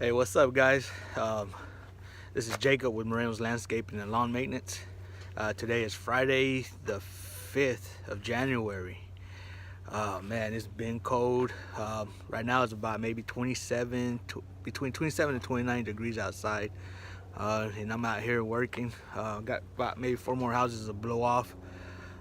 Hey, what's up, guys? This is Jacob with Moreno's Landscaping and Lawn Maintenance. Today is Friday, the 5th of January. Man, it's been cold. Right now it's about maybe between 27 and 29 degrees outside. And I'm out here working. Got about maybe 4 more houses to blow off.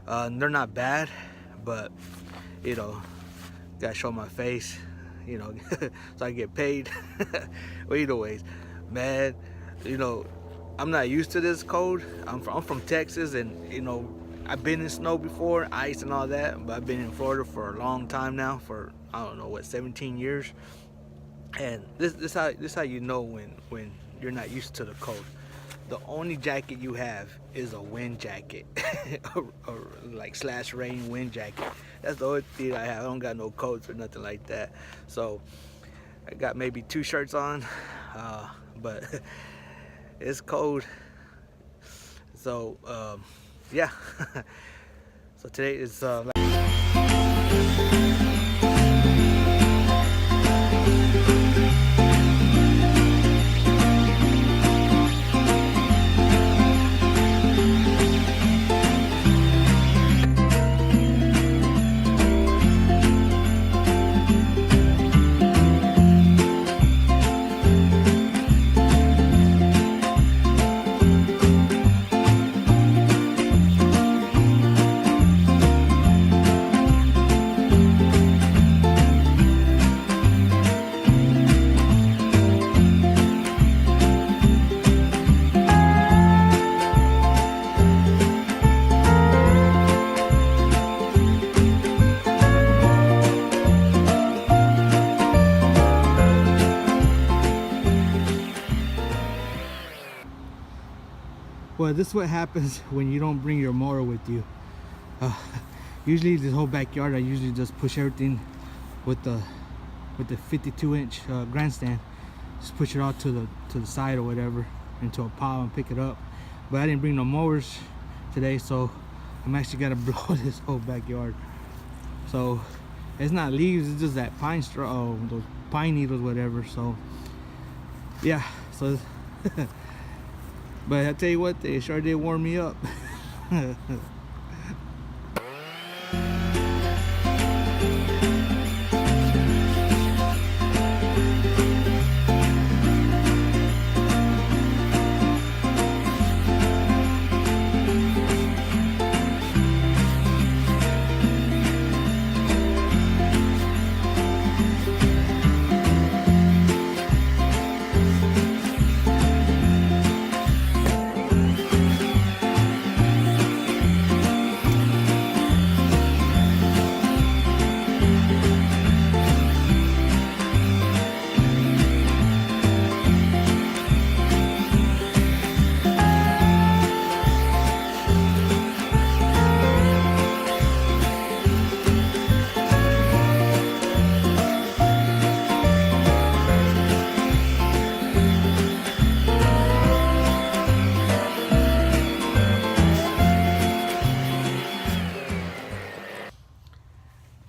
They're not bad, but gotta show my face, so I get paid. Well, either ways, man, I'm not used to this cold. I'm from Texas, and I've been in snow before, ice and all that, but I've been in Florida for a long time now, for I don't know what, 17 years. And this how you know when you're not used to the cold. The only jacket you have is a wind jacket, or like slash rain wind jacket. That's the only thing I have. I don't got no coats or nothing like that. So I got maybe 2 shirts on, but it's cold. So yeah. So today is well, this is what happens when you don't bring your mower with you. Usually this whole backyard, I usually just push everything with the 52-inch grandstand. Just push it out to the side or whatever into a pile and pick it up. But I didn't bring no mowers today, so I'm actually gonna blow this whole backyard. So it's not leaves, it's just that pine straw, those pine needles, whatever. So yeah, so but I tell you what, they sure did warm me up.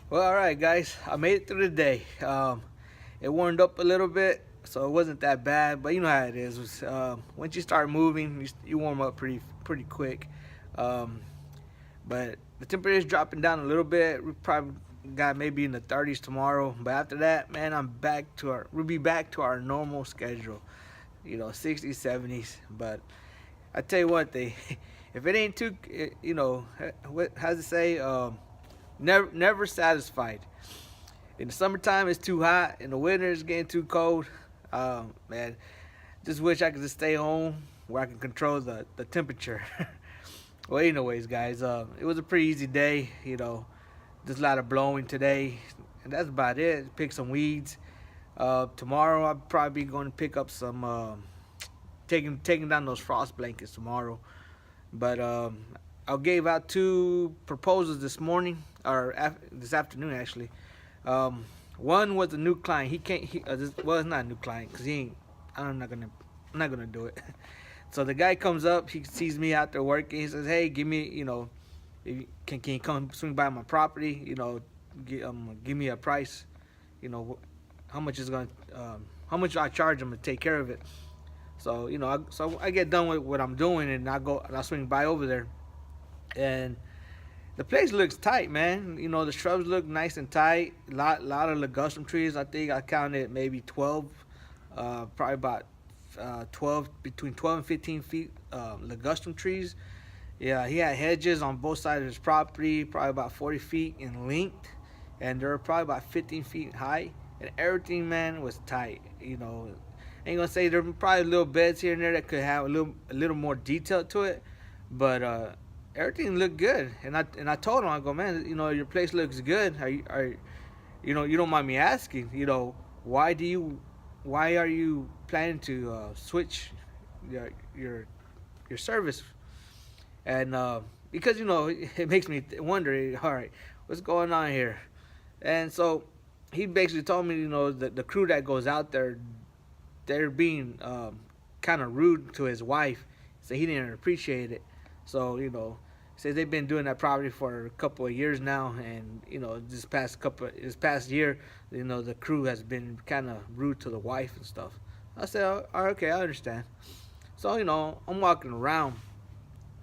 Well, all right, guys, I made it through the day. It warmed up a little bit, so it wasn't that bad. But you know how it is. Once you start moving, you warm up pretty quick. But the temperature is dropping down a little bit. We probably got maybe in the 30s tomorrow. But after that, man, we'll be back to our normal schedule. 60s, 70s. But I tell you one thing, if it ain't too, how's it say? Never satisfied. In the summertime, it's too hot. In the winter, it's getting too cold. Man, just wish I could just stay home where I can control the temperature. Well, anyways, guys, it was a pretty easy day. Just a lot of blowing today, and that's about it. Pick some weeds. Tomorrow, I'll probably be going to pick up some, taking down those frost blankets tomorrow. But I gave out 2 proposals this morning, or this afternoon actually. One was a new client. Well, it's not a new client because I'm not gonna do it. So the guy comes up, he sees me out there working. He says, "Hey, give me, can you come swing by my property? Give me a price, how much I charge them to take care of it. So so I get done with what I'm doing, and I swing by over there, and the place looks tight, man. The shrubs look nice and tight. Lot of ligustrum trees. I think I counted maybe 12, probably about 12, between 12 and 15 feet ligustrum trees. Yeah, he had hedges on both sides of his property, probably about 40 feet in length, and they were probably about 15 feet high. And everything, man, was tight. Ain't gonna say there were probably little beds here and there that could have a little more detail to it, but everything looked good. And I told him, I go, man, your place looks good. You don't mind me asking, why are you planning to switch your your service? And because it makes me wonder, all right, what's going on here? And so he basically told me, that the crew that goes out there, they're being kind of rude to his wife, so he didn't appreciate it. So says they've been doing that property for a couple of years now, and this past year, the crew has been kind of rude to the wife and stuff. I said, oh, okay, I understand. So I'm walking around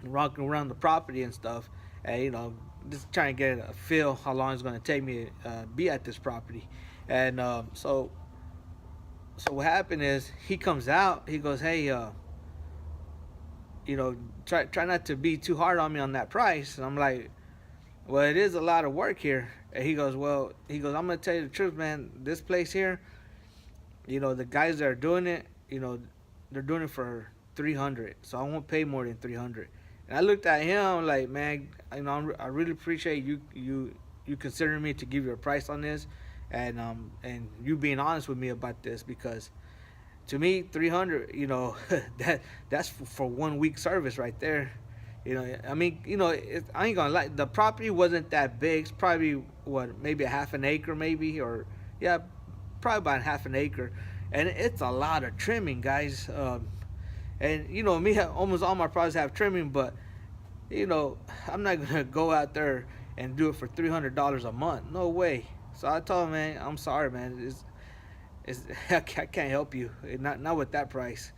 the property and stuff, and just trying to get a feel how long it's going to take me to be at this property. And so what happened is he comes out, he goes, hey, try not to be too hard on me on that price. And I'm like, well, it is a lot of work here. And he goes, I'm gonna tell you the truth, man. This place here, the guys that are doing it, they're doing it for 300, so I won't pay more than 300. And I looked at him like, man, I really appreciate you considering me to give you a price on this, and you being honest with me about this, because to me 300, that's for 1 week service right there. I mean, I ain't gonna lie, the property wasn't that big. It's probably maybe a half an acre, maybe, or yeah, probably about half an acre, and it's a lot of trimming, guys. And me, almost all my projects have trimming, but I'm not gonna go out there and do it for $300 a month. No way. So I told him, man, I'm sorry, man. I can't help you. Not with that price.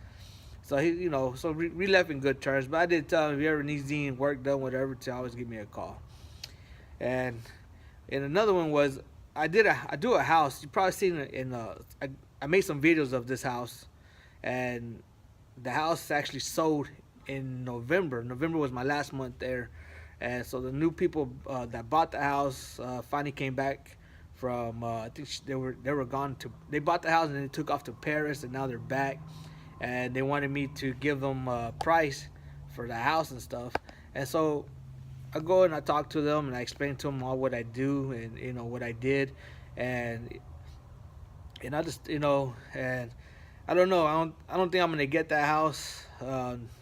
So we left in good terms. But I did tell him, if he ever needs any work done, whatever, to always give me a call. And another one was, I do a house. You probably seen it I made some videos of this house, and the house actually sold in November. November was my last month there, and so the new people that bought the house finally came back from. I think they were gone to. They bought the house and then they took off to Paris, and now they're back, and they wanted me to give them a price for the house and stuff. And so I go and I talk to them and I explain to them all what I do and what I did, and I just and I don't know. I don't think I'm gonna get that house.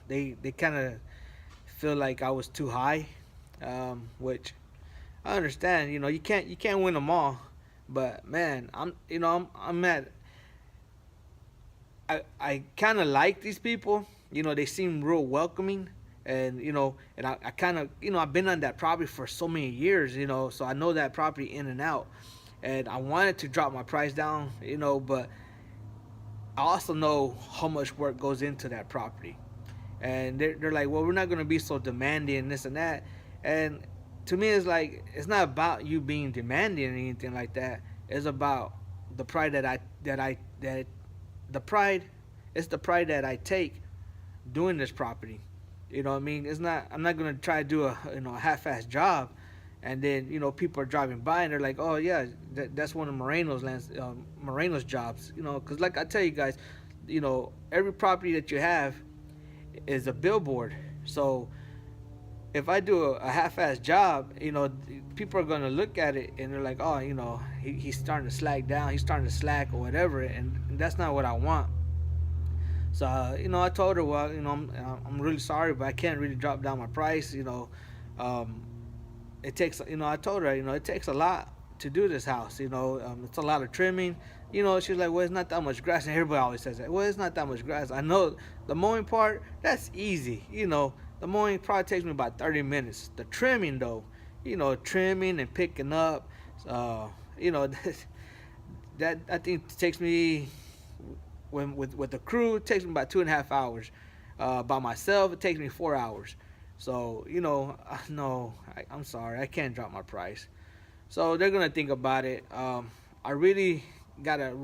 They kind of feel like I was too high, which I understand. You can't win them all, but man, I'm at. I kind of like these people. They seem real welcoming, and and I kind of I've been on that property for so many years. So I know that property in and out, and I wanted to drop my price down. But I also know how much work goes into that property, and they're like, well, we're not gonna be so demanding and this and that. And to me, it's like, it's not about you being demanding or anything like that. It's about the pride the pride. It's the pride that I take doing this property. What I mean? It's not. I'm not gonna try to do a half-ass job, and then people are driving by and they're like, oh yeah, that's one of Moreno's jobs. Because like I tell you guys, every property that you have is a billboard. So if I do a half-ass job, people are gonna look at it and they're like, oh, he's starting to slack down, he's starting to slack or whatever, and that's not what I want. So I told her, well, I'm really sorry, but I can't really drop down my price. It takes, I told her, it takes a lot to do this house. It's a lot of trimming. She's like, well, it's not that much grass, and everybody always says that. Well, it's not that much grass. I know the mowing part, that's easy. The mowing probably takes me about 30 minutes. The trimming though, trimming and picking up, that I think takes me, when with the crew, it takes me about 2.5 hours. By myself, it takes me 4 hours. So no, I'm sorry, I can't drop my price. So they're gonna think about it. I really gotta.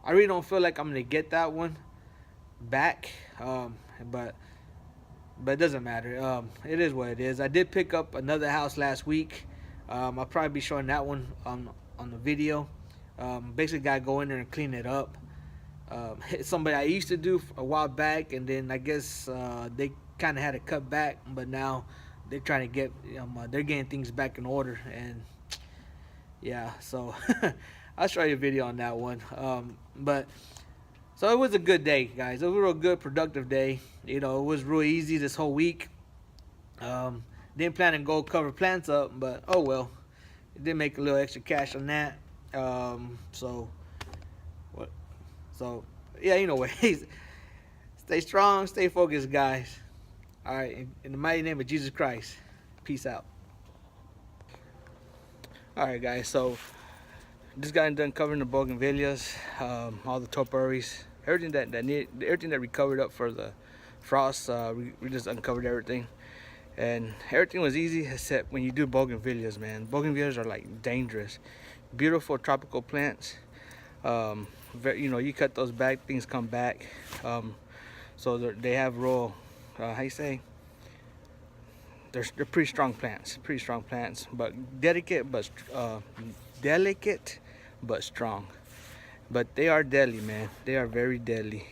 I really don't feel like I'm gonna get that one back. But it doesn't matter. It is what it is. I did pick up another house last week. I'll probably be showing that one on the video. Basically, gotta go in there and clean it up. It's somebody I used to do a while back, and then I guess they kind of had to cut back, but now they're trying to get they're getting things back in order, and yeah, so I'll show you a video on that one. But so it was a good day, guys. It was a real good, productive day. It was real easy this whole week. Didn't plan to go cover plants up, but oh well. It did make a little extra cash on that. So what? So yeah, anyways, stay strong, stay focused, guys. All right, in the mighty name of Jesus Christ, peace out. All right, guys. So just got done covering the Bougainvilles, all the topiaries, everything everything that we covered up for the frost. We just uncovered everything, and everything was easy except when you do Bougainvilles, man. Bougainvilles are like dangerous, beautiful tropical plants. You cut those back, things come back. So they have real, how you say? They're pretty strong plants, but delicate, but strong. But they are deadly, man. They are very deadly.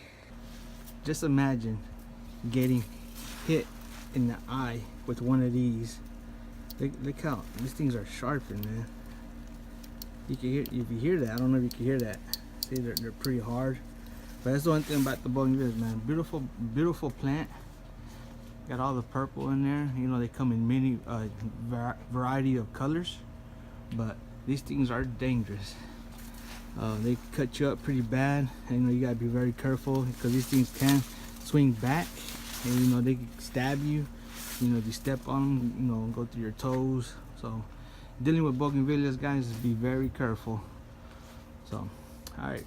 Just imagine getting hit in the eye with one of these. Look how these things are sharpened, man. You can hear, if you hear that, I don't know if you can hear that. See, they're pretty hard. But that's the one thing about the Bougainvilles, man. Beautiful plant. Got all the purple in there. They come in many variety of colors, but these things are dangerous. They cut you up pretty bad, and you gotta be very careful because these things can swing back, and they can stab you. If you step on them, go through your toes. So dealing with Bougainvilles, guys, be very careful. So, all right.